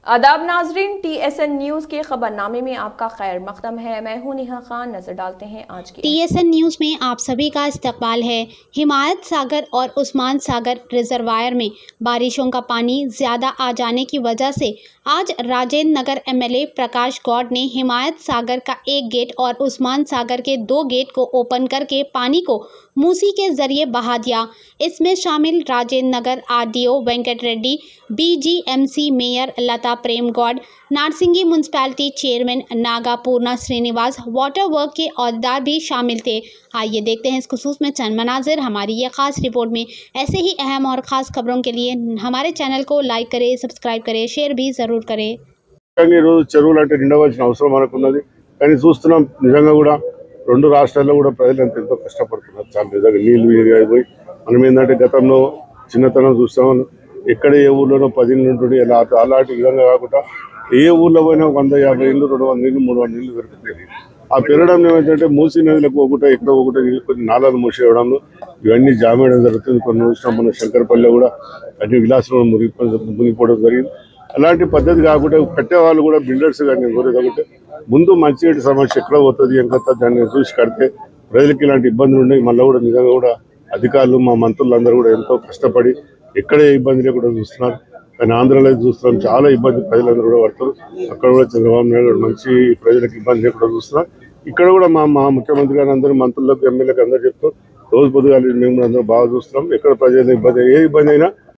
आदाब नाजरीन, TSN news के खबरनामे में आपका खैर मकदम है। मैं हूं नेहा खान। नजर डालते हैं आज की TSN न्यूज़ में आप सभी का इस्तकबाल है। हिमायत सागर और उस्मान सागर रिजर्वायर में बारिशों का पानी ज़्यादा आ जाने की वजह से आज राजेंद्र नगर MLA प्रकाश गौड़ ने हिमायत सागर का एक गेट और उस्मान सागर के 2 गेट को ओपन करके पानी को मूसी के जरिए बहा दिया। इसमें शामिल Rajendra Nagar RDO Venkat Reddy, BGMC mayor Lata Prem Goud, Narsingi municipality chairman Naga Purna Srinivas, water work के अहदेदार भी शामिल थे। आइए देखते हैं इस खुसूस में चंद मनाजिर हमारी ये खास रिपोर्ट में। ऐसे ही अहम और ख़ास खबरों के लिए हमारे चैनल को लाइक करें, सब्सक्राइब करें, शेयर भी ज़रूर करें। చెరువులు అంటే నిండవలసిన అవసరం మనకున్నది. కానీ చూస్తున్నాం నిజంగా కూడా రెండు రాష్ట్రాల్లో కూడా ప్రజలు ఎంతో కష్టపడుతున్నారు. చాలా నిజంగా నీళ్లు అయిపోయి మనం ఏంటంటే గతంలో చిన్నతనం చూస్తాం, ఎక్కడ ఏ ఊర్లోనో 10 ఇళ్ళు ఉంటుండే. అలాంటి విధంగా కాకుండా ఏ ఊర్లో పోయినా 150 ఇళ్ళు, 200 ఇళ్ళు, 300 ఇళ్ళు పెరుగుతుంది. ఆ పెరగడం ఏమైందంటే మూసీ నదిలకు ఒకటే ఎక్కడ ఒకటే నీళ్ళు కొన్ని నాలాలు మూసేయడంలో ఇవన్నీ జామ్ వేయడం జరుగుతుంది. కొన్ని చూసినాం మన శంకరపల్లి కూడా అన్ని విలాసంలో మునిగిపోవడం జరిగింది. అలాంటి పద్ధతి కాకుండా కట్టేవాళ్ళు కూడా బిల్డర్స్ కానీ కోరేదంటే ముందు మంచినీటి సమస్య ఎక్కడ పోతుంది ఎంత దాన్ని చూసి కడితే ప్రజలకు ఇలాంటి ఇబ్బందులు ఉన్నాయి. మళ్ళీ కూడా నిజంగా కూడా అధికారులు మా మంత్రులందరూ కూడా ఎంతో కష్టపడి ఎక్కడే ఇబ్బంది లేకుండా చూస్తున్నారు. కానీ ఆంధ్రలో చూస్తున్నాం చాలా ఇబ్బంది ప్రజలందరూ కూడా పడతారు. అక్కడ కూడా చంద్రబాబు నాయుడు మంచి ప్రజలకు ఇబ్బంది లేకుండా చూస్తున్నారు. ఇక్కడ కూడా మా ముఖ్యమంత్రి గారు అందరూ మంత్రులకు ఎమ్మెల్యేలకు అందరూ చెప్తాం, రోజు పొద్దుగాలి మేము అందరూ బాగా చూస్తున్నాం. ఎక్కడ ప్రజల ఇబ్బంది ఏ ఇబ్బంది అయినా